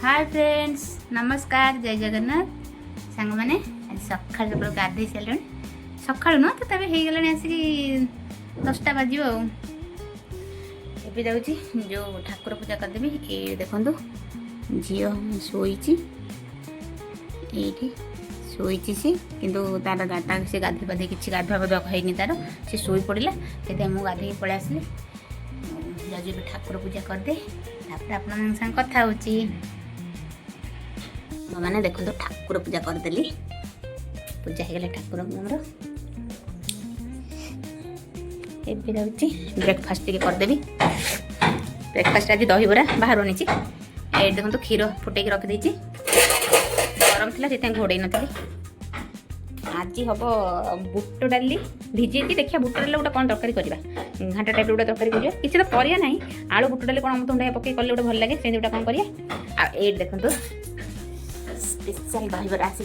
Hi friends, नमस्कार, जय जगन्नाथ। सांग मैंने आज सका सका गाधे सारे सका नुह तो तब हो गला आसिक 10टा बाजू एवं जाऊँगी जो ठाकुर पूजा करदेवी। ये देखो झी शोची शोची सी किंतु तार गाता से गाधे पाधे किसी गाधुआ पाधुआ है तार से शोई पड़ा से मुझे गाधे पलि आसली जज ठाकुर पूजा करदे आपण संग कथा होची मैंने देखो तो ठाकुर पूजा करदेली पूजा हो गला ठाकुर मोर एवं जाऊँगी ब्रेकफास्ट टे करदेवी। ब्रेकफास्ट आज दहीबरा बाहर आनी ये देखो तो क्षीर फुटे रखिदे गरम थी से घोड़े नी आज हम बुट डाली भिजे देखिए बुट डाल गोटे कौन तरकारी करवा घाटा टाइप गोटे तरकारी करवा किसी तो करिया ना आलू बुट डाली कौन अमृतभंडा पकई कले गोटे भल लगे से गोटा कौन करिया ये देखो स्पेशल दहीबरा आसी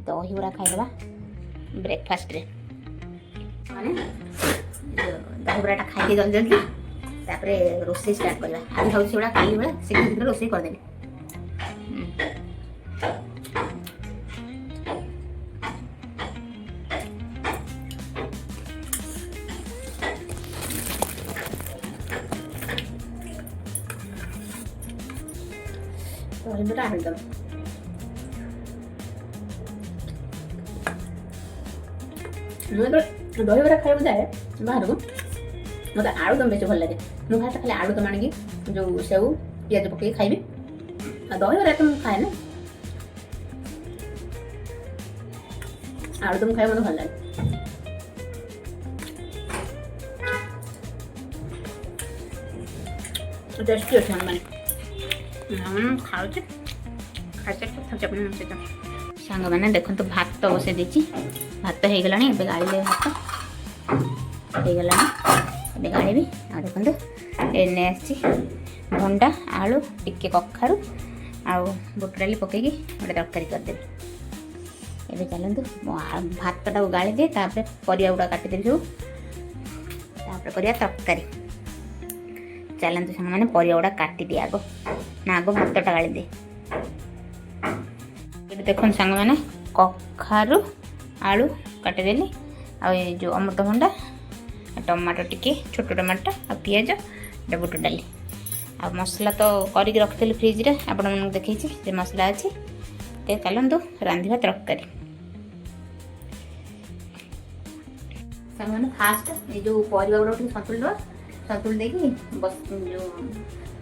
दहीबरा खाईदे ब्रेकफास्ट रे माने दहीबराटा खाई जल्दी जल्दी तापरे रोसे स्टार्ट करवा आज हूँ से काली बेला शीघ्र रोसे करदेवी। दहीबरा खाई जाए बाहर को मत आलुदम बेस भल लगे मुझे फास्ट खाली आलुदम आनिकी जो सेव पिज पकई खाइबी दहीबरा तो मुझे खाए ना आलुदम खाए मत भल लगे टेस्टी अच्छे मैंने खाऊे खाई सांग मैंने देखो तो भात बसई देती भात हो गला गाड़ी भात हो गला गाड़ी आ देखो एने भंडा आलू टिके कखारू आउ बुट डाली पकईकी गोटे तरकारी करदेवी। एवं चलतु भातटा गाड़ी दिए परिया गुड़ा काटिदेवी सब परिया तरकारी चलतु सांग मैंने परिया गुड़ा काटी दिए आग ना आग भातटा गाड़ी दिए। देखो सांग मैंने कखारू आलू काटिदेली आ जो अमृतभंडा टमाटो टिके छोट टमाटो आ पिज बुट डाली आ मसला तो करके रखी फ्रिज रे आपण देखी से मसला अच्छी तो चलतु रांधिबा तरकारी। सांग मैंने फास्ट ये जो परिवा गुड़ा सतुल देकी बस जो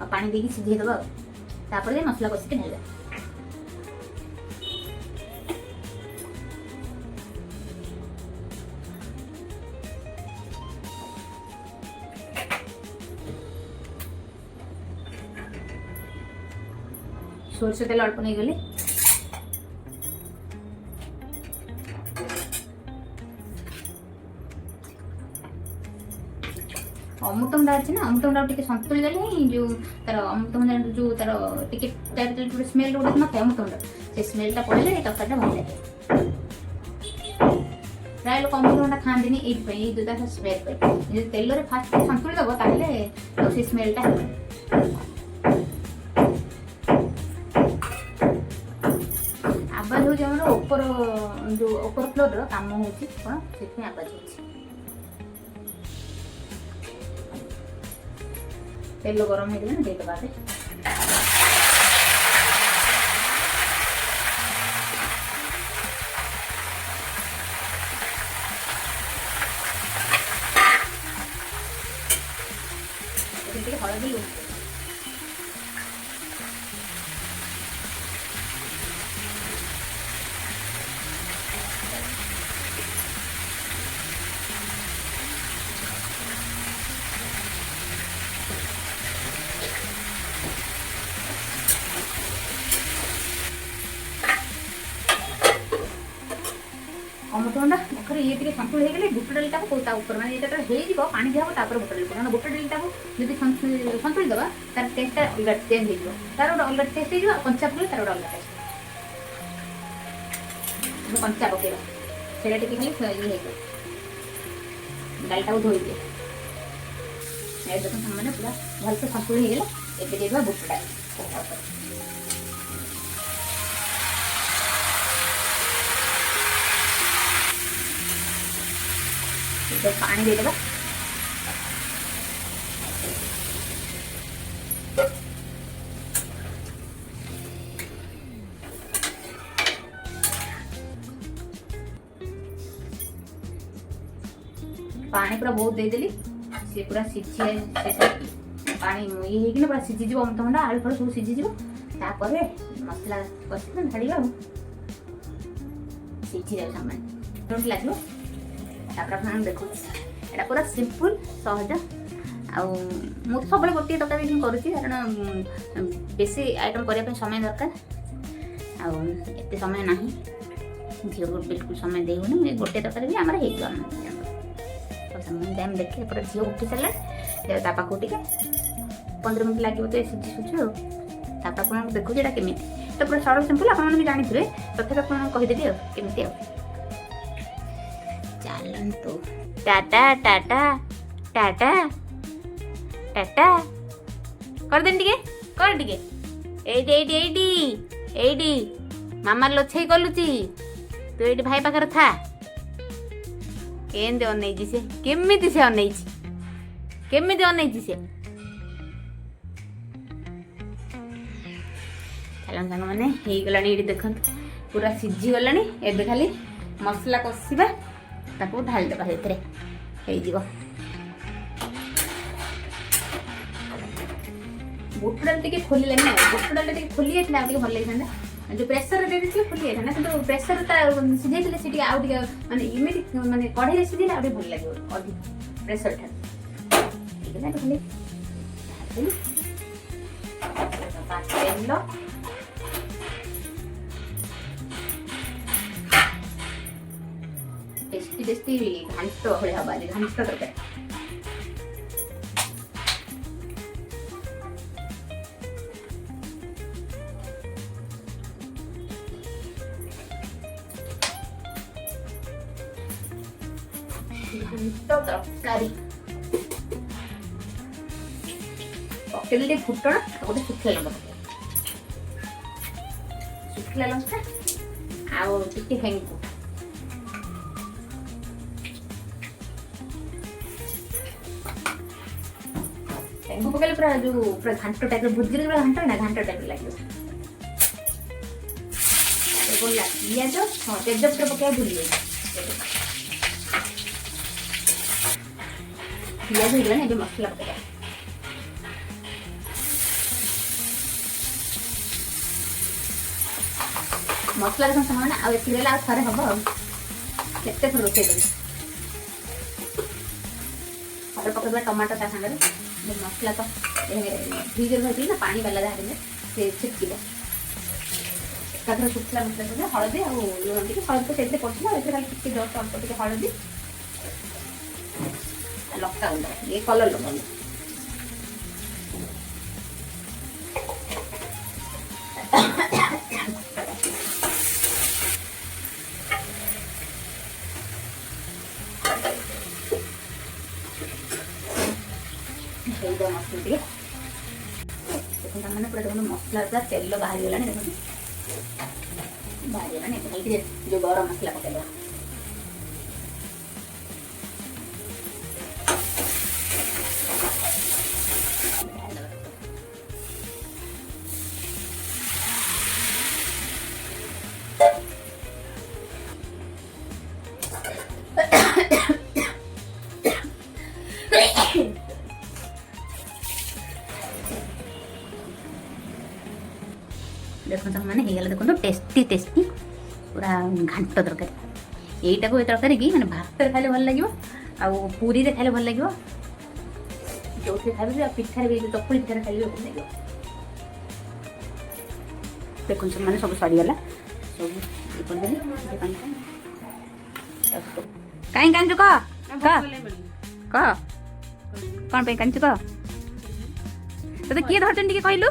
पानी देकी सिझेदबा तापर मसला कसिक ढालिबा। सोरष तेल अल्प नहीं गली अमृतभंडा अच्छे ना अमृतभंडा टे सतुली गले जो तार अमृतभंडा जो तार टे स्मेल गोटे ना अमृतभंडा से स्मेलटा पड़े तरकारीटा भल लगे। प्राय लोग अमृतभंडा खाती ये जो तार स्मेल तेल फास्ट सतुली दब से स्मेलटा आवाज हो ऊपर जो ऊपर फ्लोर काम हो कौन से आवाज हो तेल गरम हो गला देदबा हलदी अमृतभंडा आखिर ये टे सतुल हो गले बुट डालीटा ऊपर मैंने ये हो पानी दिया तापर बुट डाली क्या बुट डालीटा जब सतुली दबा तार टेस्टा अलग चेंज हो तार गोटे अलग टेस्ट हो कंचा पकड़े तार गोटे अलग टेस्ट कंचा पकड़ा से खाली ये डालटा धोई दिए देखो मैंने पूरा भलसे सतुली हो गला ଏବେ ଦେଇଦେବା ବୁଟ ଡାଲି। ପାଣି ଦେଇଦେବା। पानी पूरा बहुत देदेली सी पूरा सीझे पानी ये होगी पूरा सीझीज अमृतभंडा आलू फल सब सीझीज मसला कषि ढाड़ी सीझी जाए सामान लगे देखो यहाँ पूरा सिंपल सहज मुझे सब गोटे तरकारी ही करुँच कारण बेसी आइटम करने समय दरकार आते समय ना झील को बिल्कुल समय देनी गोटे तरकारी भी आम टाइम देखे पूरा झील उठी सारे पाक टे 15 मिनट लगे तो सीझी सूझ आप देखो ये केमी तो पूरा सरल सिंपल आप जानी थे तथा आप कहीदेवी केमी चलतु टाटा टाटा टाटा टाटा कर देन टिके कर टिके एडी एडी एडी एडी मामा लोछई कलुची तू एडी भाई पाखर था केंदे अनैजी से केमिति से अनैजी केमिति अनैजी से चलन संग माने हे गलानी एडी देखंत पूरा सिझी गलानी एबे खाली मसला कसिबा ताको ढाल देबा हेतरे हे जीवो बुट डाल टिके खोली लेना बुट डाल टिके खोली जाइना आ टिके भल लागैना जो प्रेशर दे देती खोली जाइना किंतु प्रेशर ता सिझैले से टिके आ टिके माने इमेडि माने कढ़ाई रे सिझैले आ टिके भल लागो अधिक प्रेशर था ठीक है ना खाली तेल टेस्टी टेस्टी घांट भले हवा घांट तरकारी तरकारी पकेल फुटण गोटे सुखिला लंका आगे हेंगु हेंगु पकेल पूरा जो पूरा घांट टाइप भुजी पूरा घांट ना घांट टाइप लगे पिज हाँ तेजपत्र पकड़ा भूल गई पिज हो गला मसला पकड़ा मसला देखो सामान आ थे हम केते रोसे कर पकड़ टमाटर ता सागर मसला तो फ्रिज रही ना पानी वाला जहाँ से छिटक एकाथर शुखला मसला हलदी आ लुण टे हलदी तो पड़ता खाली जस्ट अल्प टे हलदी लका गुंड ये कलर लगा मैंने पूरा देखो मसला पूरा तेल बाहर गला देखो बाहर गला जो गरम मसला पकड़ देखो मैंने हो देखो तो टेस्टी टेस्टी पूरा घांट तरकारी यहीटा को तरकारी कि मैंने भात खाइले भल लगे पूरी खाइले भल लगे जो खाइबे पिठा चकुली पिठा खाइले भल लगे देखो सब मैंने सब सरीगला सब कहीं कांचु कह कौन पे कांचु कह तो किए धरचन टिके कहलु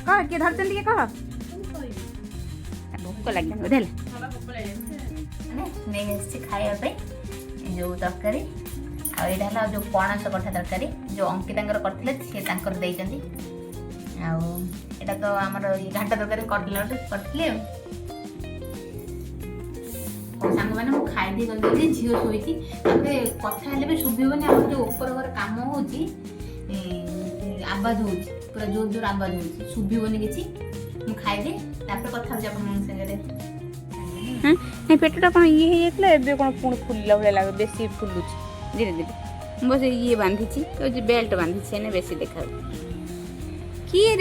कह किए धरचन टिके कह भोक लगे बुझे नहीं खाया जो तरकारी आईटा जो पणस कठा तरकारी जो अंकिता करते सी देते ଆଉ ଏଇଟା ତ ଆମର ଘାଣ୍ଟ ତରକାରୀ କରିଥିଲେ ଆଉ ସାଙ୍ଗମାନେ ମୁଁ ଖାଇଦେଇ ଗଲି ଝିଅ ଶୋଇଛି ତାପରେ କଥା ହେଲେ ବି ଶୁଭିବନି ଆମର ଯୋଉ ଉପର ଘର କାମ ହଉଛି ଆବାଜ ହଉଛି ପୁରା ଜୋର ଜୋର ଆବାଜ ହଉଛି ଶୁଭିବନି କିଛି ମୁଁ ଖାଇଦିଏ ତାପରେ କଥା ହଉଛି ଆପଣଙ୍କ ସାଙ୍ଗରେ पेटा कौन ये है कौन पुणी फुलला भाई लगे बेस फुलुच धीरे धीरे बस ये बांधी बेल्ट बांधी से बेस देखा किए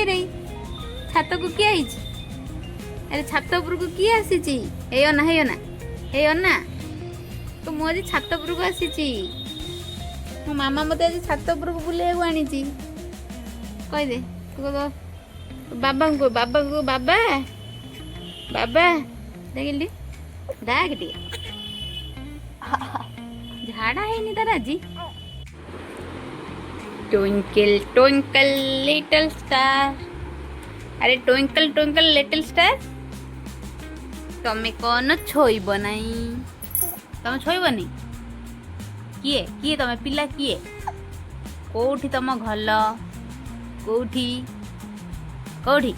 रे छात को किए अरे छात उपर को किए आसी ना तो मुझे छात उपर को आसी मो मामा मत आज छात उपर को बुले आनी कहीदे बाबा को बाबा बाबा देखिए डाक टे झाड़ा है नहीं तारा जी ट्विंकल ट्विंकल लिटिल स्टार अरे ट्विंकल ट्विंकल लिटिल स्टार तमें कौन छोइब नहीं तमें छोइब नहीं किए किए तमें पिला किए कोठी तम घल कोठी कोठी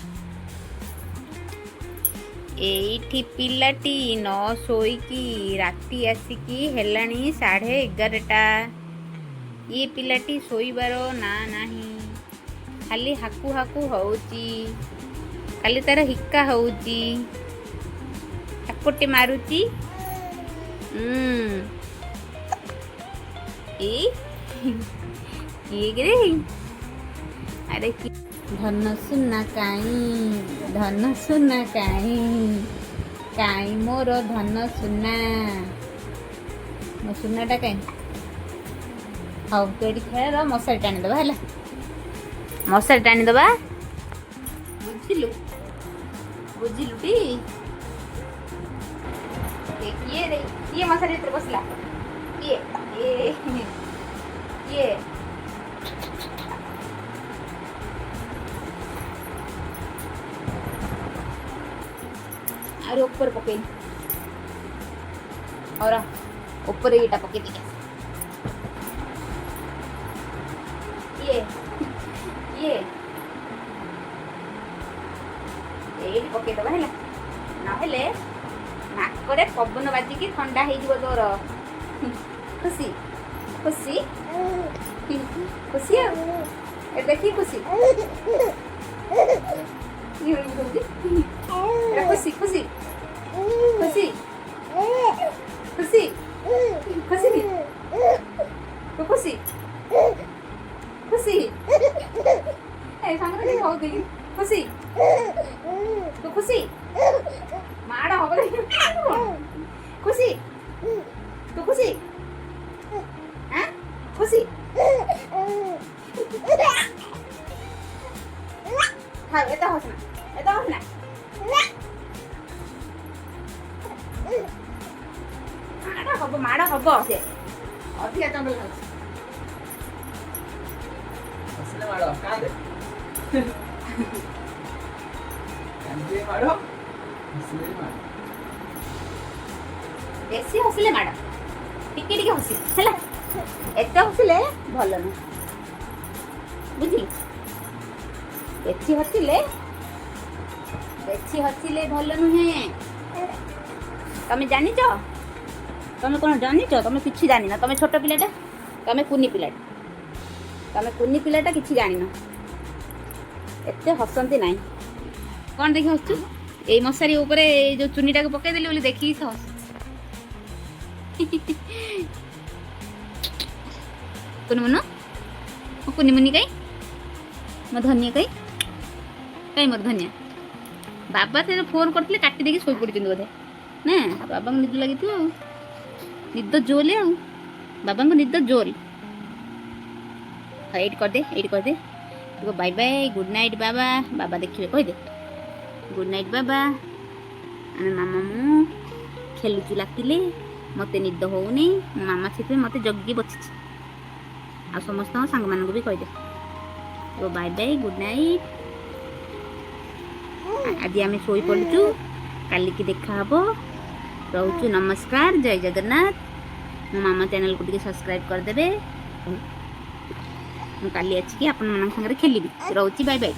एठी पिलाटी न शोईकी राति आसिकी हेलाणी 11:30 ये पिलाटी शोइबार ना नाही खाली हाकु हाकु होउची खाली तार हिक्का होउची हाकुटी मारुची ये रे अरे धन सुना काई मोर धन सुना मो सुनाटा कहीं हाँ तो ये खेल मशारी टाणीदबा है मशारी टाणीदबा बुझिलु बुझिलु टी किए रे किए मशारी भीतर बसला किए किए अरे ऊपर पकई और ऊपर ईटा पकई दी ये पकई दबा है ना नाकरे पवन बाजिकी ठंडा हो तोर खुशी खुशी खुशी देखी खुशी खुशी खुशी खुशी खुशी खुशी तो खुशी खुशी खुशी तो खुशी माड़ा हो खुशी तो खुशी खुशी हाँ एता हसना माड़ा हब से अधिका जंगल हसले माड़ो कांदे कांदे माड़ो हसले माड़ो बेसी हसले माड़ टिके टिके हसी हैला एते हसले भलो न बुझी बेसी हसिले भलो नुहे तमे जानि छ तमे कोन जानि छ तमे किछि जानि ना तमे छोट पिलाटा तमे कुनी पिलाटा किछि जानि ना एते हसंती नाही कोन देखि हसछु ए मसारी ऊपरे जो चुनीटा को पके देली बोली देखि हस कुनी मुनी कई मो धनिया कई मोर धनिया बाबा से फोन करते काटी देखी शोई पड़ी बोधे ना बाबा को निद लगी निद जोले आ बाबा को निद जोल हाँ एट कर दे बाय बाय गुड नाइट बाबा बाबा देखिए कहीदे गुड नाइट बाबा आम मामा मु खेलुचु लागिले मत निद होनी मो मामा से मत जगी बची आ समस्त सांग मान भी कहीदे बाय बाय गुड नाइट आज आम शोई पड़चु काली की देखा हम रोचु नमस्कार जय जगन्नाथ मो मामा चैनल को सब्सक्राइब करदे ମୁଁ କାଲି ଆସିକି ଆପଣମାନଙ୍କ ସାଙ୍ଗରେ ଖେଳିବି। ରହୁଛି, ବାଇ ବାଇ।